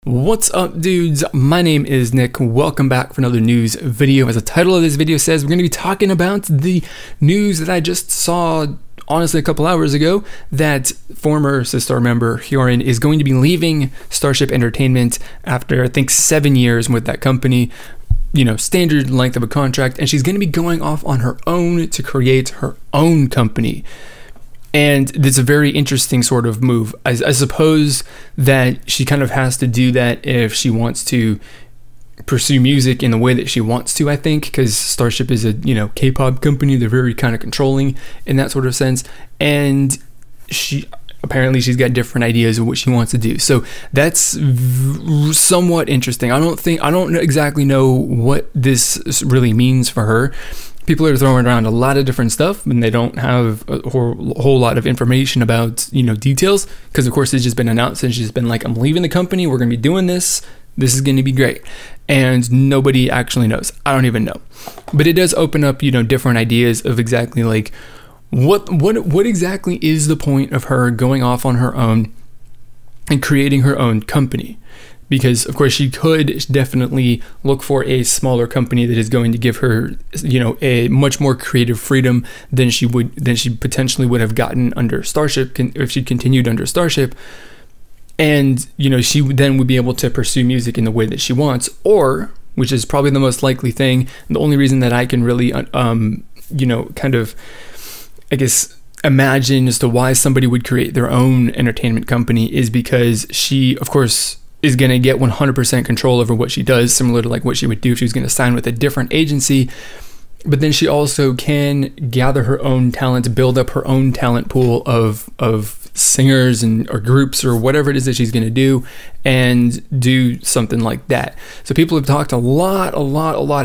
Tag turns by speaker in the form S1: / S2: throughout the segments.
S1: What's up, dudes? My name is Nick. Welcome back for another news video. As the title of this video says, we're going to be talking about the news that I just saw, honestly, a couple hours ago, that former Sistar member Hyorin is going to be leaving Starship Entertainment after, I think, 7 years with that company. You know, standard length of a contract, and she's going to be going off on her own to create her own company. And it's a very interesting sort of move. I suppose that she kind of has to do that if she wants to pursue music in the way that she wants to, I think, because Starship is a, K-pop company. They're very kind of controlling in that sort of sense. And apparently she's got different ideas of what she wants to do. So that's somewhat interesting. I don't exactly know what this really means for her. People are throwing around a lot of different stuff, and they don't have a whole lot of information about, details, because of course it's just been announced, and she's been like, I'm leaving the company, we're going to be doing this is going to be great. And nobody actually knows. I don't even know. But it does open up, different ideas of exactly like, what exactly is the point of her going off on her own and creating her own company? Because of course she could definitely look for a smaller company that is going to give her, a much more creative freedom than she potentially would have gotten under Starship if she continued under Starship. And she then would be able to pursue music in the way that she wants, or, which is probably the most likely thing, the only reason that I can really kind of, I guess, imagine as to why somebody would create their own entertainment company is because she, of course, is going to get 100% control over what she does, similar to like what she would do if she was going to sign with a different agency. But then she also can gather her own talent, build up her own talent pool of singers or groups or whatever it is that she's going to do, and do something like that. So people have talked a lot.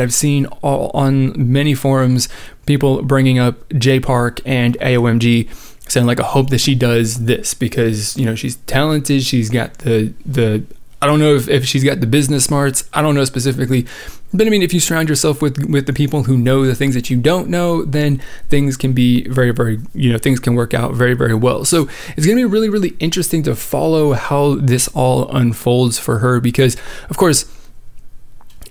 S1: I've seen on many forums people bringing up J Park and AOMG, saying like, I hope that she does this because she's talented. She's got the I don't know if she's got the business smarts. I don't know specifically. But I mean, if you surround yourself with the people who know the things that you don't know, then things can be very, things can work out very, very well. So it's going to be really, really interesting to follow how this all unfolds for her, because of course,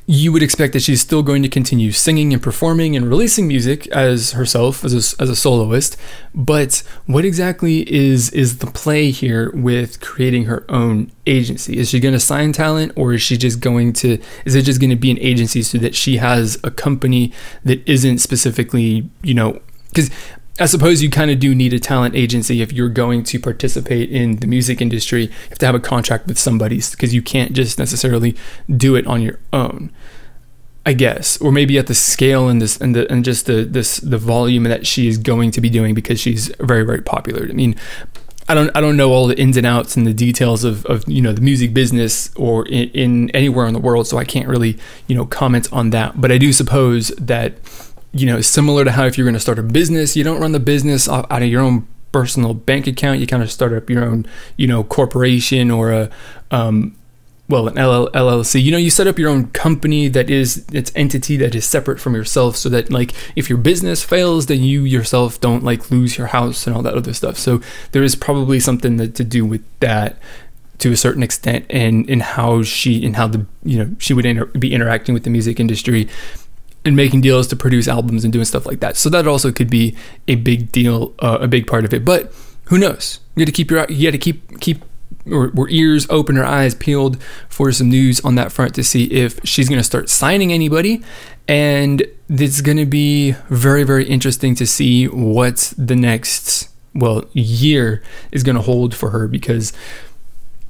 S1: you would expect that she's still going to continue singing and performing and releasing music as herself, as a soloist. But what exactly is the play here with creating her own agency? Is she going to sign talent, or is it just going to be an agency so that she has a company that isn't specifically, because I suppose you kind of do need a talent agency if you're going to participate in the music industry. You have to have a contract with somebody, because you can't just necessarily do it on your own, I guess, or maybe at the scale and the volume that she is going to be doing, because she's very, very popular. I mean, I don't know all the ins and outs and the details of the music business or in anywhere in the world, so I can't really comment on that. But I do suppose that similar to how if you're going to start a business, you don't run the business out of your own personal bank account. You kind of start up your own, corporation or an LLC. You set up your own company its entity that is separate from yourself, so that like if your business fails, then you yourself don't like lose your house and all that other stuff. So there is probably something to do with that to a certain extent, and in how she would be interacting with the music industry and making deals to produce albums and doing stuff like that. So that also could be a big deal, a big part of it. But who knows? You got to keep our ears open, our eyes peeled for some news on that front to see if she's going to start signing anybody. And it's going to be very, very interesting to see what the next year is going to hold for her, because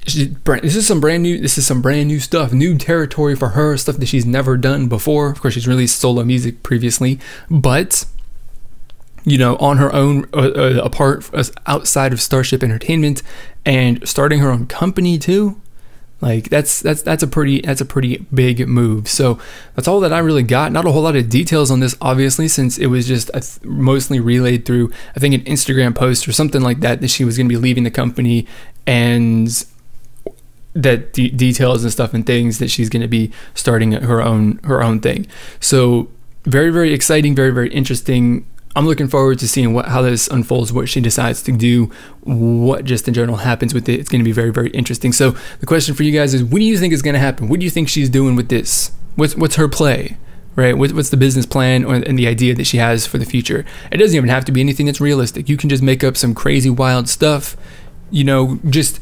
S1: this is some brand new stuff, new territory for her, stuff that she's never done before. Of course, she's released solo music previously, but on her own, outside of Starship Entertainment, and starting her own company too. Like that's a pretty big move. So that's all that I really got. Not a whole lot of details on this, obviously, since it was just mostly relayed through, I think, an Instagram post or something like that she was going to be leaving the company, and that details and stuff and things that she's going to be starting her own thing. So very, very exciting, very, very interesting. I'm looking forward to seeing how this unfolds, what she decides to do, what just in general happens with it. It's going to be very, very interesting. So the question for you guys is, what do you think is going to happen? What do you think she's doing with this? What's her play, right? What's the business plan and the idea that she has for the future? It doesn't even have to be anything that's realistic. You can just make up some crazy, wild stuff, you know, just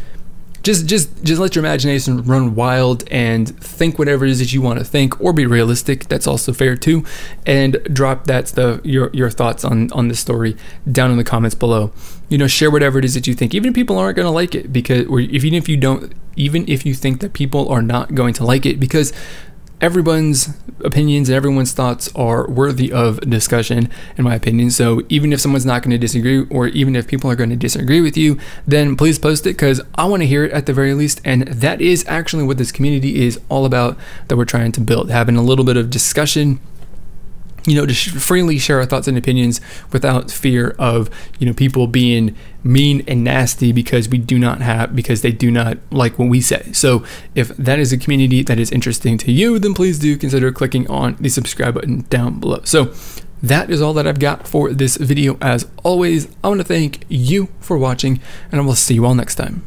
S1: let your imagination run wild and think whatever it is that you want to think, or be realistic. That's also fair too. And drop your thoughts on this story down in the comments below. You know, share whatever it is that you think, even if people aren't going to like it, because even if you think that people are not going to like it, because everyone's opinions and everyone's thoughts are worthy of discussion, in my opinion. So even if someone's not going to disagree, or even if people are going to disagree with you, then please post it, because I want to hear it at the very least. And that is actually what this community is all about, that we're trying to build, having a little bit of discussion, you know, to freely share our thoughts and opinions without fear of, you know, people being mean and nasty because they do not like what we say. So if that is a community that is interesting to you, then please do consider clicking on the subscribe button down below. So that is all that I've got for this video. As always, I want to thank you for watching, and I will see you all next time.